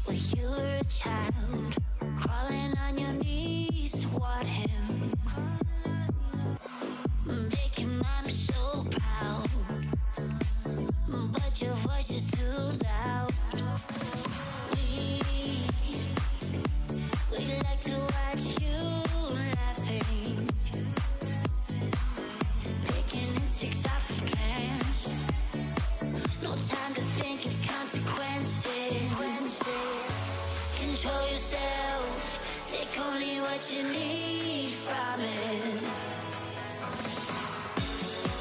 When you were a child, crawling on your knees toward him, making mama so proud, but your voice is too loud. We like to watch you laughing, picking insects off the plants. No time to think of consequences. Control yourself, take only what you need from it.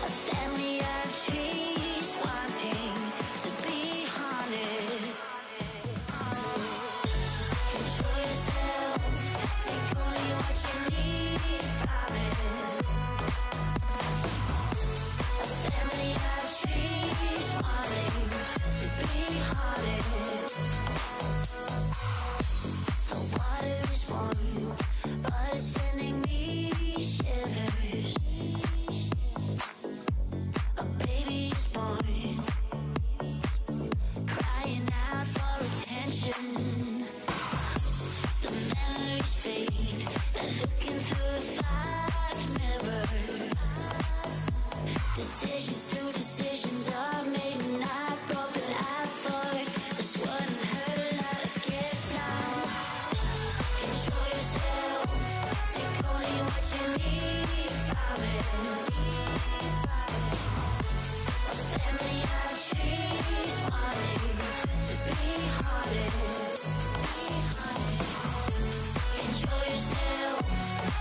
A family of trees wanting to be haunted. Control yourself, take only what you need from it. A family of trees wanting to be haunted. The water is warm, but it's sending me shivers. A baby is born, crying out for attention. The memories fade, they're looking through a fogged mirror. Decisions are made, not broken. I thought this wouldn't hurt a lot, I guess now. Control yourself, take only what you need from it. A family of trees wanting to be haunted. Control yourself,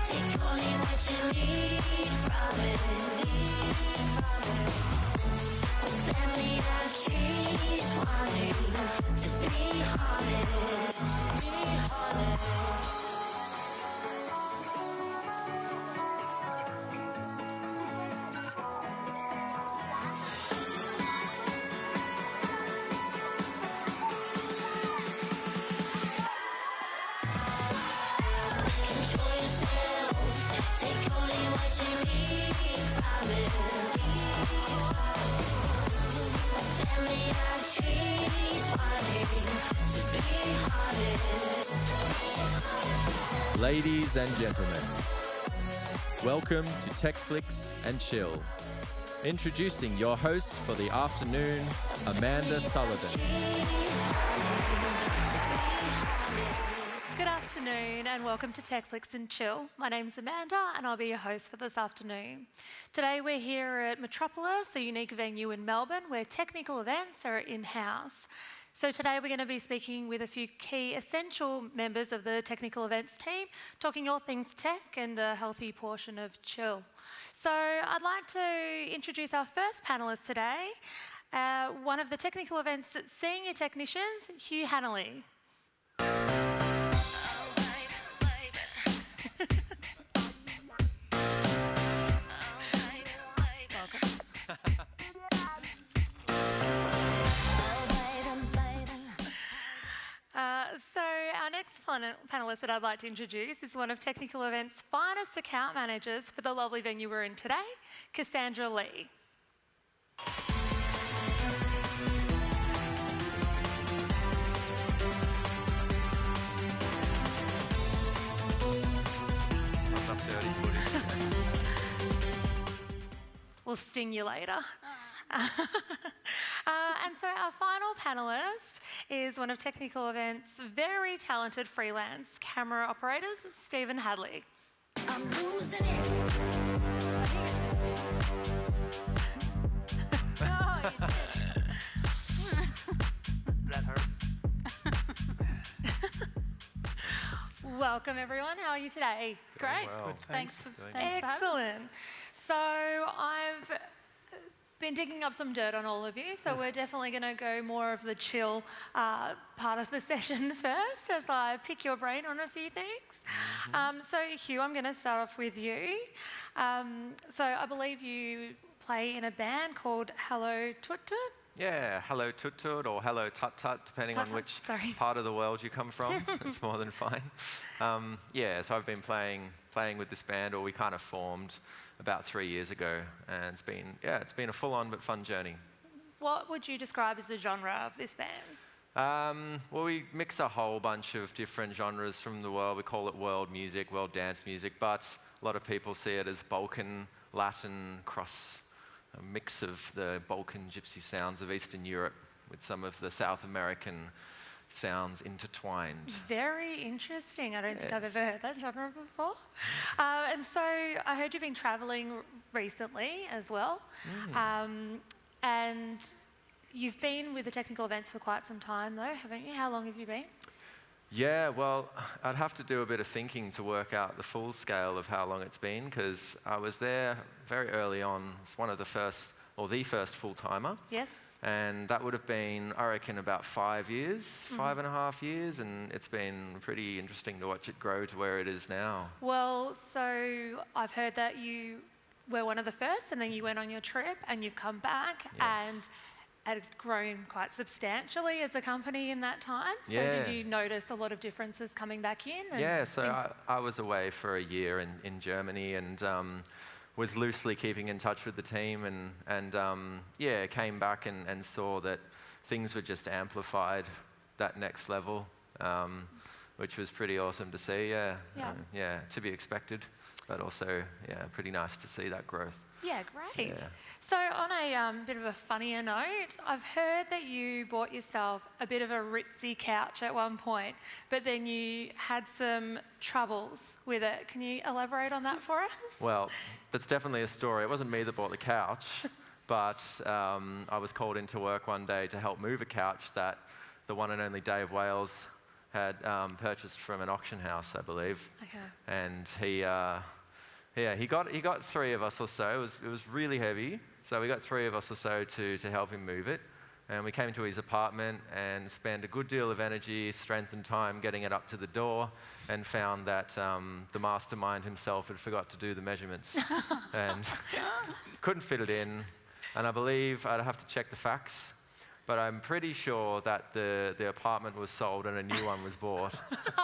take only what you need from it. A family of trees wanting to be haunted. Be haunted. Control yourself, take only what you need from it. A family of trees wanting to be haunted. Ladies and gentlemen, welcome to Techflix and Chill. Introducing your host for the afternoon, Amanda Sullivan. Good afternoon and welcome to Techflix and Chill. My name's Amanda and I'll be your host for this afternoon. Today we're here at Metropolis, a unique venue in Melbourne where technical events are in-house. So today we're going to be speaking with a few key essential members of the technical events team, talking all things tech and a healthy portion of chill. So I'd like to introduce our first panellist today, one of the technical events senior technicians, Hugh Hannelly. So our next panellist that I'd like to introduce is one of Technical Events' finest account managers for the lovely venue we're in today, Cassandra Lee. Dirty footage. We'll sting you later. And so our final panellist is one of Technical Events' very talented freelance camera operators, Stephen Hadley. I'm losing it. That hurt. Welcome everyone, how are you today? Great. well. Good, Thanks. thanks. Thanks for having us. Excellent. So I've been digging up some dirt on all of you, so we're definitely going to go more of the chill part of the session first as I pick your brain on a few things. So Hugh, I'm going to start off with you. So I believe you play in a band called Hello Tut Tut. Yeah, hello Tut Tut or hello Tut Tut, depending Tut on Tut, which sorry. part of the world you come from. It's more than fine. Yeah, so I've been playing with this band, or we kind of formed about 3 years ago, and it's been a full-on but fun journey. what would you describe as the genre of this band? Well, we mix a whole bunch of different genres from the world. We call it world music, world dance music, but a lot of people see it as Balkan, Latin, cross, a mix of the Balkan gypsy sounds of Eastern Europe with some of the South American sounds intertwined. Very interesting. I don't think I've Yes. ever heard that genre before. And so I heard you've been travelling recently as well. And you've been with the technical events for quite some time though, haven't you? How long have you been? Yeah, well, I'd have to do a bit of thinking to work out the full scale of how long it's been, because I was there very early on. It's one of the first, or the first full-timer. Yes. And that would have been, I reckon, about 5 years, 5.5 years, and it's been pretty interesting to watch it grow to where it is now. Well, so I've heard that you were one of the first and then you went on your trip and you've come back and had grown quite substantially as a company in that time. So Yeah. did you notice a lot of differences coming back in? And Yeah, so things- I was away for a year in Germany and was loosely keeping in touch with the team and came back and saw that things were just amplified that next level, which was pretty awesome to see, to be expected, but also, pretty nice to see that growth. Yeah, great. Yeah. So on a bit of a funnier note, I've heard that you bought yourself a bit of a ritzy couch at one point, but then you had some troubles with it. Can you elaborate on that for us? Well, that's definitely a story. It wasn't me that bought the couch, but I was called into work one day to help move a couch that the one and only Dave Wales had purchased from an auction house, I believe. Okay. And he got 3 of us or so. It was really heavy, so we got 3 of us or so to help him move it. And we came to his apartment and spent a good deal of energy, strength and time getting it up to the door, and found that the mastermind himself had forgot to do the measurements and couldn't fit it in. And I believe, I'd have to check the facts, but I'm pretty sure that the apartment was sold and a new one was bought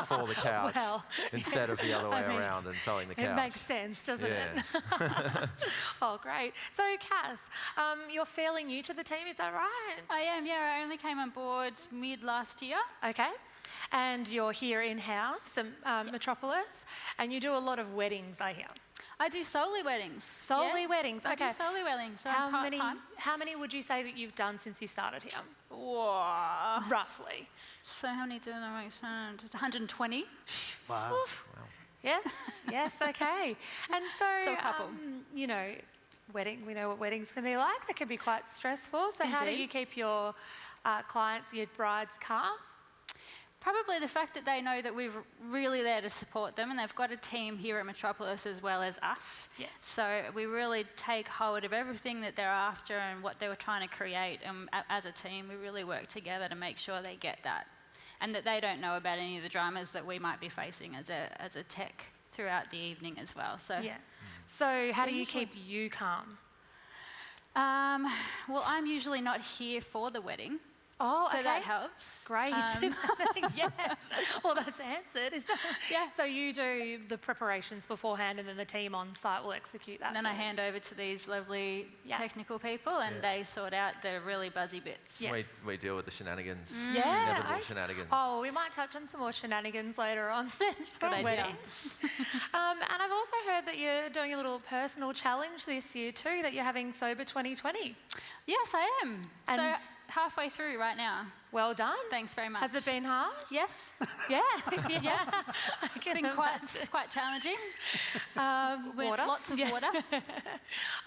for the couch Well, instead of the other way I mean, around and selling the couch. It makes sense, doesn't it? Yeah. Oh, great. So, Cass, you're fairly new to the team, is that right? I am, yeah. I only came on board mid last year. Okay. And you're here in-house at Metropolis, and you do a lot of weddings, I hear. I do solely weddings. Solely weddings, I okay. do solely weddings. So How I'm many, part-time. how many would you say that you've done since you started here? Whoa. Roughly. So how many did I make? 120. Wow. Yes, yes, okay. And so, So a couple. you know, we know what weddings can be like. They can be quite stressful. So how do Indeed. you keep your clients, your brides, calm? Probably the fact that they know that we're really there to support them, and they've got a team here at Metropolis as well as us. Yes. So we really take hold of everything that they're after and what they were trying to create. And as a team, we really work together to make sure they get that, and that they don't know about any of the dramas that we might be facing as a tech throughout the evening as well. So Yeah. So how do you usually- keep you calm? well, I'm usually not here for the wedding, Oh, so okay. that helps. Great. Yes. Well, that's answered. Yeah. So you do the preparations beforehand, and then the team on site will execute that. And then for I you. hand over to these lovely Yeah. technical people, and they sort out the really buzzy bits. Yes. We deal with the shenanigans. Yeah. Inevitable shenanigans. Oh, we might touch on some more shenanigans later on. Good idea. Wedding. And I've also heard that you're doing a little personal challenge this year too, that you're having Sober 2020. Yes, I am. And- so halfway through right now. Well done. Thanks very much. Has it been hard? Yes. Yeah. Yes. I It's can been imagine. quite challenging. With Water? lots of Yeah. water.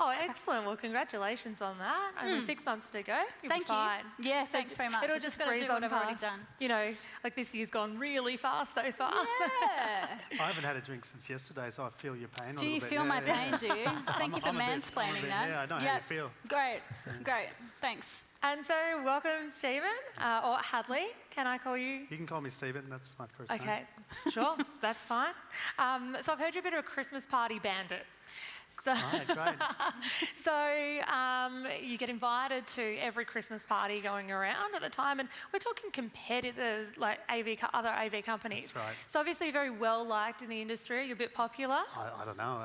Oh, excellent. Well, congratulations on that. Only 6 months to go. You'll Thank be fine. you. Yeah, thanks very much. It'll I've just gotta breeze do on what I've already past. done. You know, like this year's gone really fast so far. Yeah. I haven't had a drink since yesterday, so I feel your pain a Do little you bit. feel Yeah, my yeah. pain, do you? Thank you for I'm a bit- mansplaining that. Yeah, I know how Yep. you feel. Great. Great. Thanks. And so, welcome, Stephen, or Hadley. Can I call you? You can call me Stephen, that's my first name. Okay, sure, that's fine. So I've heard you're a bit of a Christmas party bandit. So, Right, great. so you get invited to every Christmas party going around at the time, and we're talking competitors like other AV companies. That's right. So obviously very well liked in the industry. You're a bit popular. I don't know.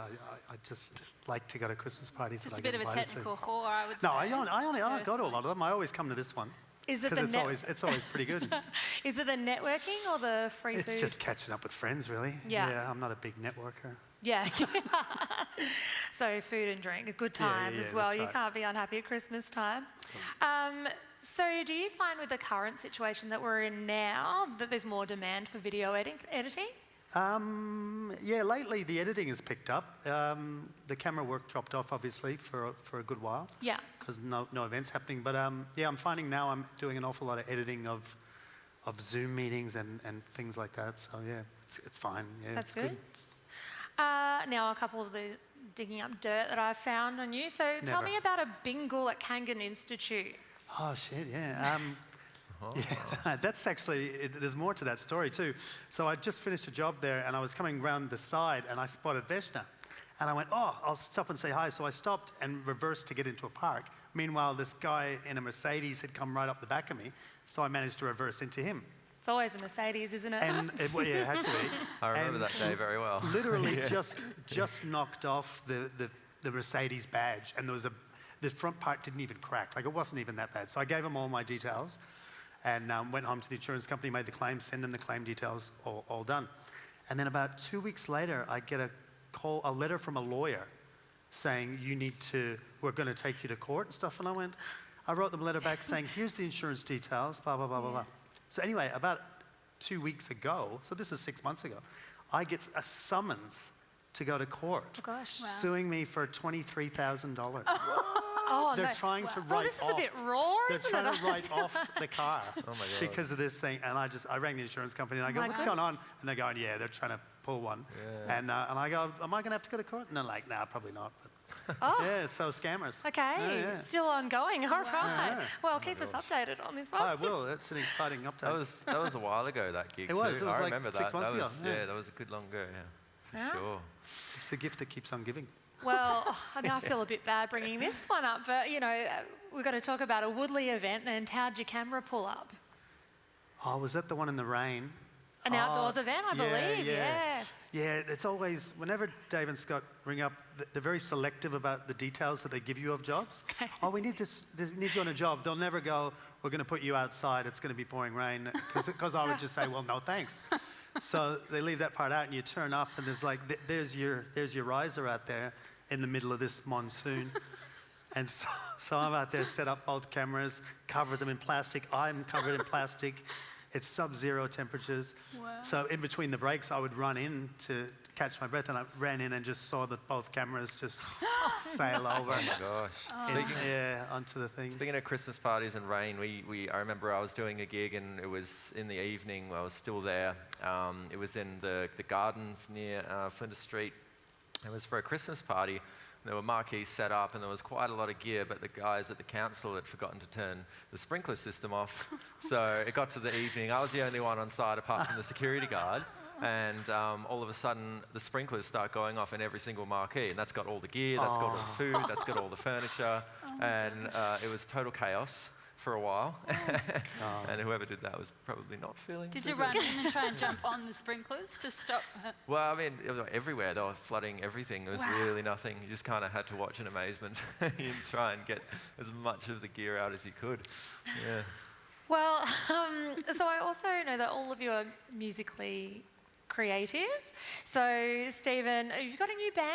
I just like to go to Christmas parties. Just that a I bit get of a invited technical to. whore, I would No, say. I don't go to a lot of them. I always come to this one Is it because the it's always pretty good. Is it the networking or the free It's food? just catching up with friends, really. Yeah. I'm not a big networker. Yeah. So food and drink, good Yeah, times yeah, as well. that's You right. can't be unhappy at Christmas time. So do you find with the current situation that we're in now that there's more demand for video editing? Yeah, lately the editing has picked up. The camera work dropped off, obviously, for a good while Yeah. because no events happening. But yeah, I'm finding now I'm doing an awful lot of editing of Zoom meetings and things like that. So yeah, it's fine. Yeah, That's it's good. Now a couple of the digging up dirt that I found on you. So tell Never. me about a bingle at Kangan Institute. Oh shit, yeah. Yeah, that's actually, there's more to that story too. So I just finished a job there and I was coming round the side and I spotted Veshna. And I went, oh, I'll stop and say hi. So I stopped and reversed to get into a park. Meanwhile, this guy in a Mercedes had come right up the back of me. So I managed to reverse into him. It's always a Mercedes, isn't it? And well, yeah, it had to be. I remember And that day very well. Literally just knocked off the Mercedes badge. And the front part didn't even crack. Like it wasn't even that bad. So I gave him all my details. And went home to the insurance company, made the claim, sent them the claim details, all done. And then about 2 weeks later, I get a letter from a lawyer saying, we're going to take you to court and stuff. And I wrote them a letter back saying, here's the insurance details, blah, blah, blah, blah, blah. So anyway, about 2 weeks ago, so this is 6 months ago, I get a summons to go to court. Oh, gosh. Wow. Suing me for $23,000. Oh, They're no. trying to Oh, write this is off. a bit raw, They're isn't trying it? to write off the car Oh my God. because of this thing. And I rang the insurance company and I go, My what's going on? And they're going, yeah, they're trying to pull one. Yeah. And I go, am I going to have to go to court? And they're like, nah, probably not. But Oh. yeah, so scammers. Okay, Yeah. still ongoing. All right. Yeah. Well, keep us updated on this one. I will. It's an exciting update. That was a while ago, that gig It was. too. It was I like remember 6 that. months that ago, was, yeah. that was a good long ago, yeah. Yeah. For sure. It's the gift that keeps on giving. Well, now I feel a bit bad bringing this one up, but we've got to talk about a Woodley event and how'd your camera pull up? Oh, was that the one in the rain? An outdoors event, I believe, yes. Yeah, it's always, whenever Dave and Scott ring up, they're very selective about the details that they give you of jobs. Okay. Oh, we need need you on a job. They'll never go, we're going to put you outside, it's going to be pouring rain. Because I would just say, well, no, thanks. So they leave that part out and you turn up and there's like, there's your riser out there in the middle of this monsoon. And so I'm out there, set up both cameras, covered them in plastic. I'm covered in plastic. It's sub-zero temperatures. Wow. So in between the breaks, I would run in to catch my breath, and I ran in and just saw that both cameras just sail over. Oh my gosh. Onto the thing. Speaking of Christmas parties and rain, I remember I was doing a gig and it was in the evening. I was still there. It was in the gardens near Flinders Street. It was for a Christmas party. There were marquees set up and there was quite a lot of gear, but the guys at the council had forgotten to turn the sprinkler system off. So it got to the evening. I was the only one on site apart from the security guard. And all of a sudden, the sprinklers start going off in every single marquee. And that's got all the gear, that's got all the food, that's got all the furniture. And it was total chaos for a while. And whoever did that was probably not feeling Did so you good. run in and try and jump on the sprinklers to stop? Well, I mean, it was everywhere. They were flooding everything. There was really nothing. You just kind of had to watch in amazement and try and get as much of the gear out as you could. Yeah. Well, so I also know that all of you are musically creative. So, Stephen, you've got a new band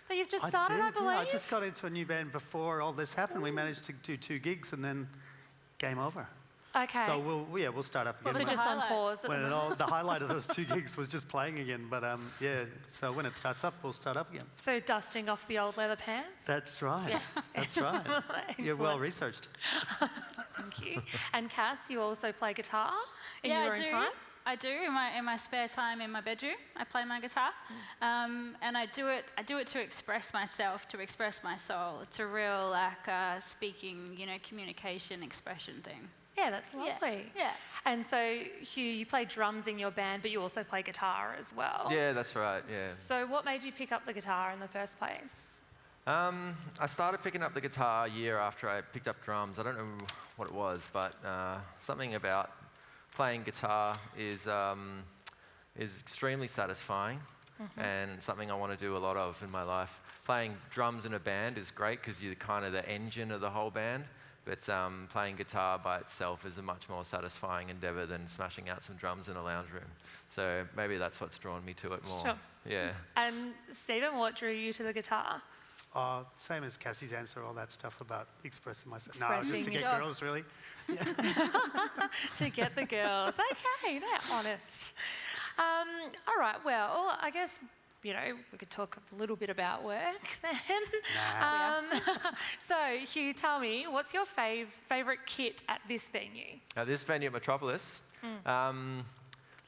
that you've just started, I believe? Yeah, I just got into a new band before all this happened. We managed to do 2 gigs and then game over. Okay. So we'll start up again. so was the just on highlight? pause. At When the moment. the highlight of those 2 gigs was just playing again. But yeah, so when it starts up, we'll start up again. So dusting off the old leather pants. That's right. Yeah. That's right. You're Excellent. well researched. Thank you. And Cass, you also play guitar in Yeah, your I own do. time? I do in my spare time in my bedroom. I play my guitar, and I do it to express myself, to express my soul. It's a real speaking, communication, expression thing. Yeah, that's lovely. Yeah. And so, Hugh, you play drums in your band, but you also play guitar as well. Yeah, that's right. Yeah. So what made you pick up the guitar in the first place? I started picking up the guitar a year after I picked up drums. I don't know what it was, but something about playing guitar is extremely satisfying and something I want to do a lot of in my life. Playing drums in a band is great because you're kind of the engine of the whole band, but playing guitar by itself is a much more satisfying endeavor than smashing out some drums in a lounge room. So maybe that's what's drawn me to it more. Sure. Yeah. And Stephen, what drew you to the guitar? Same as Cassie's answer, all that stuff about expressing myself. Expressing no, just to get yourself. girls, really. To get the girls. Okay, they're honest. All right, well, I guess, we could talk a little bit about work then. So, Hugh, tell me, what's your favourite kit at this venue? At this venue at Metropolis,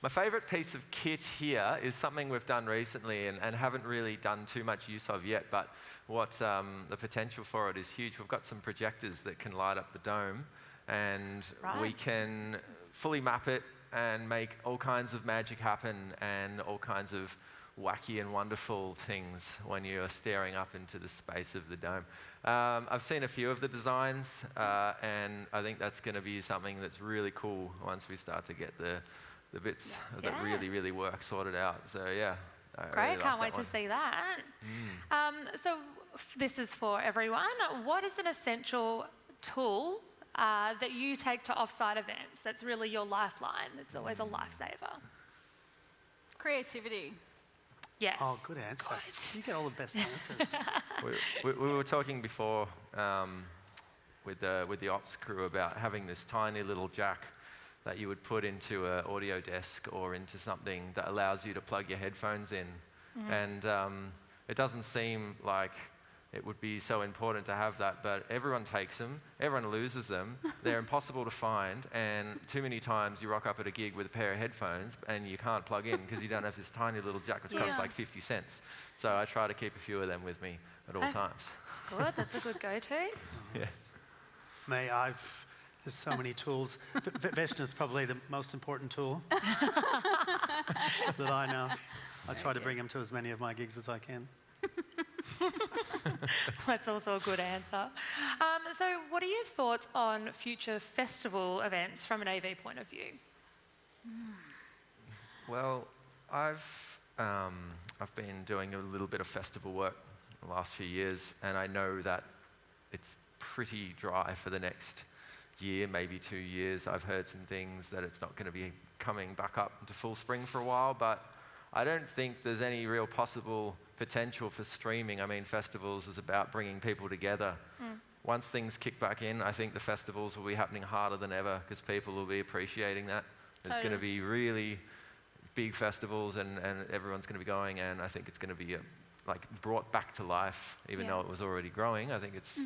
my favourite piece of kit here is something we've done recently and haven't really done too much use of yet, but what the potential for it is huge. We've got some projectors that can light up the dome, and we can fully map it and make all kinds of magic happen and all kinds of wacky and wonderful things when you're staring up into the space of the dome. I've seen a few of the designs, and I think that's going to be something that's really cool once we start to get the bits that really work sorted out. So yeah, Great, really like can't wait that to see that. So this is for everyone. What is an essential tool that you take to off-site events that's really your lifeline? It's always a lifesaver. Creativity. Yes. Oh, good answer. You get all the best answers. we were talking before with the ops crew about having this tiny little jack that you would put into an audio desk or into something that allows you to plug your headphones in. And it doesn't seem like it would be so important to have that, but everyone takes them, everyone loses them, they're impossible to find, and too many times you rock up at a gig with a pair of headphones and you can't plug in because you don't have this tiny little jack which costs like 50 cents. So I try to keep a few of them with me at all times. Good, that's a good go-to. Yes. There's so many tools. Veshna's probably the most important tool that I know. I try to bring him to as many of my gigs as I can. That's also a good answer. So what are your thoughts on future festival events from an AV point of view? Well, I've been doing a little bit of festival work the last few years, and I know that it's pretty dry for the next year, maybe 2 years. I've heard some things that it's not going to be coming back up into full spring for a while, but I don't think there's any real possible potential for streaming. I mean, festivals is about bringing people together. Once things kick back in, I think the festivals will be happening harder than ever because people will be appreciating that. It's going to be really big festivals and everyone's going to be going, and I think it's going to be brought back to life, even though it was already growing. I think it's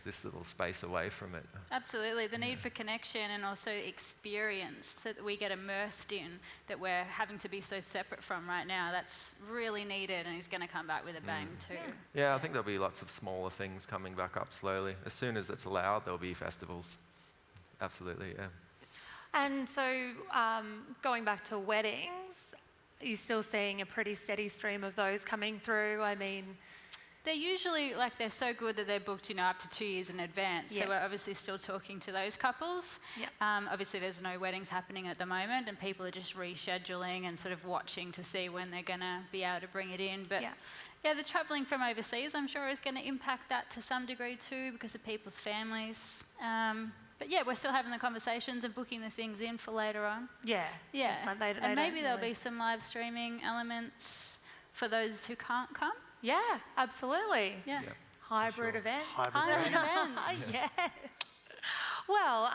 this little space away from it. Absolutely, the need for connection and also experience so that we get immersed in that we're having to be so separate from right now. That's really needed, and it's going to come back with a bang too. Yeah, I think there'll be lots of smaller things coming back up slowly. As soon as it's allowed, there'll be festivals. Absolutely, yeah. And so going back to weddings, are you still seeing a pretty steady stream of those coming through? I mean, they're usually, they're so good that they're booked, up to 2 years in advance. Yes. So we're obviously still talking to those couples. Yep. Obviously there's no weddings happening at the moment and people are just rescheduling and sort of watching to see when they're going to be able to bring it in. But the travelling from overseas, I'm sure, is going to impact that to some degree too because of people's families. But yeah, we're still having the conversations and booking the things in for later on. Yeah. Yeah. It's like they and maybe don't there'll really- be some live streaming elements for those who can't come. Yeah, absolutely. Yeah. Hybrid events. Hybrid events. Yes. Well,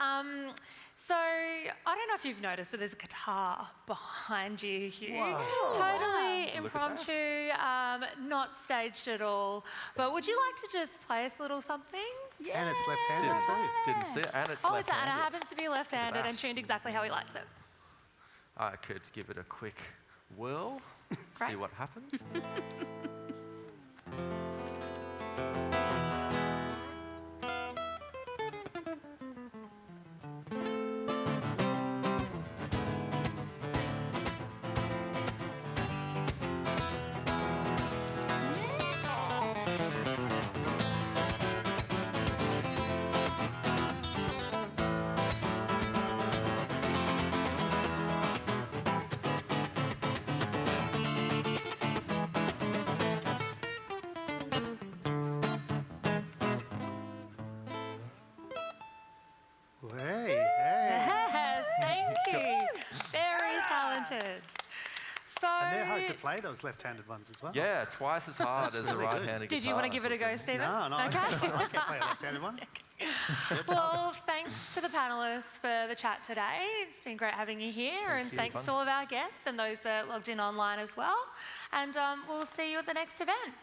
so I don't know if you've noticed, but there's a guitar behind you, Hugh. Whoa. Totally Look at impromptu, not staged at all. But would you like to just play us a little something? And it's left-handed too. Didn't see it, and it's Oh, it's and it left-handed. happens to be left-handed back. and tuned exactly how he likes it. I could give it a quick whirl, see Great. what happens. play those left-handed ones as well. Yeah, twice as hard as a really good. right-handed guitar. Did you want to give it a go, Stephen? No, Okay. I can't play a left-handed one. Well, thanks to the panellists for the chat today. It's been great having you here, and thanks to all of our guests and those that logged in online as well. And we'll see you at the next event.